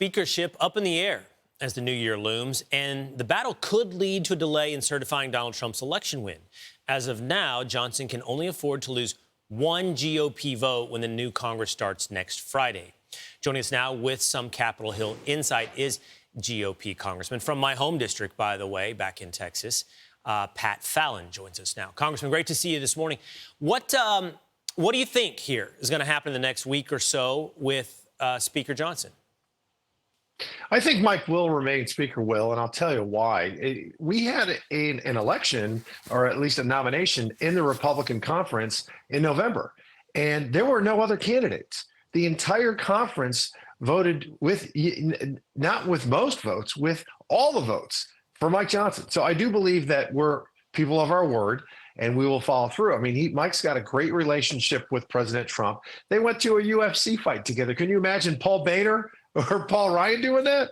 Speakership up in the air as the new year looms, and the battle could lead to a delay in certifying Donald Trump's election win. As of now, Johnson can only afford to lose one GOP vote when the new Congress starts next Friday. Joining us now with some Capitol Hill insight is GOP Congressman from my home district, by the way, back in Texas. Pat Fallon joins us now. Congressman, great to see you this morning. What do you think here is going to happen in the next week or so with Speaker Johnson? I think Mike will remain Speaker Will, and I'll tell you why. We had an election, or at least a nomination, in the Republican conference in November, and there were no other candidates. The entire conference voted with, not with most votes, with all the votes for Mike Johnson. So I do believe that we're people of our word, and we will follow through. I mean, Mike's got a great relationship with President Trump. They went to a UFC fight together. Can you imagine Paul Boehner or Paul Ryan doing that?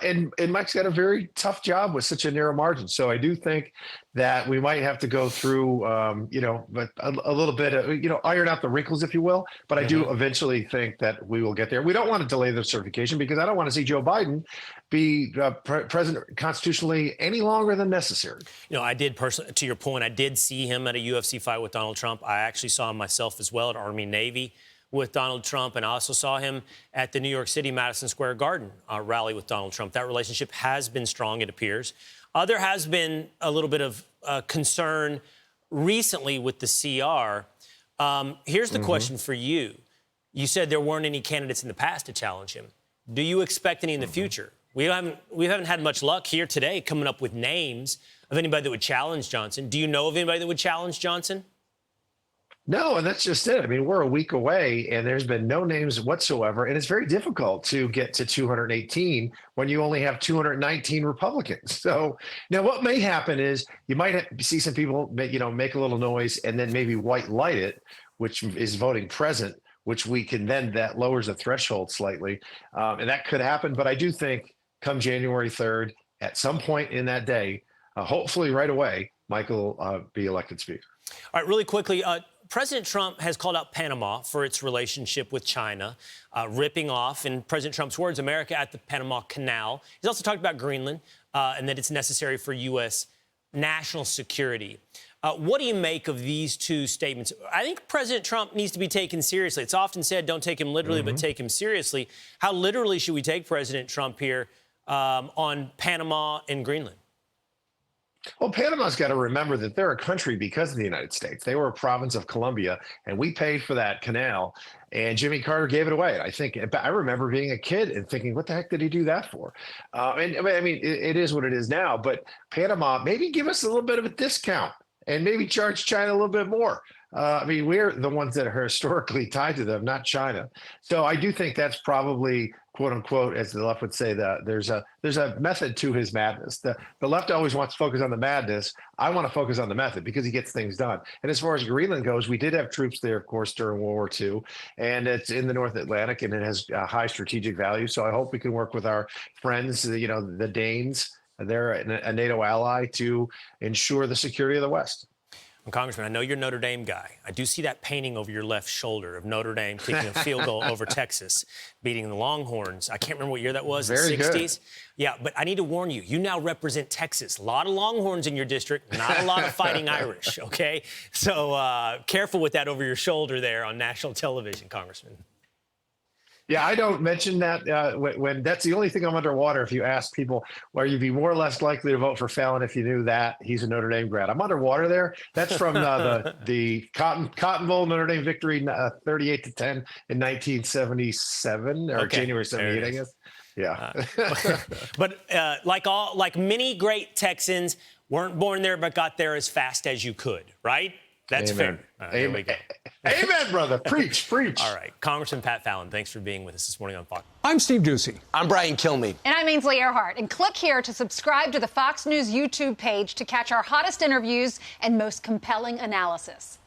And Mike's got a very tough job with such a narrow margin. So I do think that we might have to go through, but a little bit of, iron out the wrinkles, if you will. But I do eventually think that we will get there. We don't want to delay the certification because I don't want to see Joe Biden be president constitutionally any longer than necessary. I did personally, to your point, I did see him at a UFC fight with Donald Trump. I actually saw him myself as well at Army Navy with Donald Trump, and I also saw him at the New York City Madison Square Garden rally with Donald Trump. That relationship has been strong, it appears. There has been a little bit of concern recently with the CR. Here's the question for you. You said there weren't any candidates in the past to challenge him. Do you expect any in the future? We haven't had much luck here today coming up with names of anybody that would challenge Johnson. Do you know of anybody that would challenge Johnson? No, and that's just it. I mean, we're a week away, and there's been no names whatsoever, and it's very difficult to get to 218 when you only have 219 Republicans. So now what may happen is you might see some people, make a little noise and then maybe white light it, which is voting present, which we can then, that lowers the threshold slightly, and that could happen. But I do think come January 3rd, at some point in that day, hopefully right away, Michael will be elected Speaker. All right, really quickly, President Trump has called out Panama for its relationship with China, ripping off, in President Trump's words, America at the Panama Canal. He's also talked about Greenland and that it's necessary for U.S. national security. What do you make of these two statements? I think President Trump needs to be taken seriously. It's often said, don't take him literally, but take him seriously. How literally should we take President Trump here on Panama and Greenland? Well, Panama's got to remember that they're a country because of the United States. They were a province of Colombia, and we paid for that canal, and Jimmy Carter gave it away. I remember being a kid and thinking, what the heck did he do that for? It is what it is now, but Panama, maybe give us a little bit of a discount and maybe charge China a little bit more. We're the ones that are historically tied to them, not China. So I do think that's probably, quote unquote, as the left would say, that there's a method to his madness. The left always wants to focus on the madness. I want to focus on the method because he gets things done. And as far as Greenland goes, we did have troops there, of course, during World War II, and it's in the North Atlantic, and it has high strategic value. So I hope we can work with our friends, the Danes. They're a NATO ally to ensure the security of the West. Well, Congressman, I know you're a Notre Dame guy. I do see that painting over your left shoulder of Notre Dame kicking a field goal over Texas, beating the Longhorns. I can't remember what year that was, Very the 60s. Good. Yeah, but I need to warn you, you now represent Texas. A lot of Longhorns in your district, not a lot of fighting Irish, okay? So careful with that over your shoulder there on national television, Congressman. Yeah, I don't mention that when that's the only thing I'm underwater. If you ask people, where you'd be more or less likely to vote for Fallon if you knew that he's a Notre Dame grad. I'm underwater there. That's from the Cotton Bowl Notre Dame victory, 38-10 in 1977 or January 78, I guess. Yeah. But like many great Texans, weren't born there but got there as fast as you could, right? That's Amen. fair. There we go. Amen, brother. Preach, preach. All right. Congressman Pat Fallon, thanks for being with us this morning on Fox. I'm Steve Doocy. I'm Brian Kilmeade. And I'm Ainsley Earhart. And click here to subscribe to the Fox News YouTube page to catch our hottest interviews and most compelling analysis.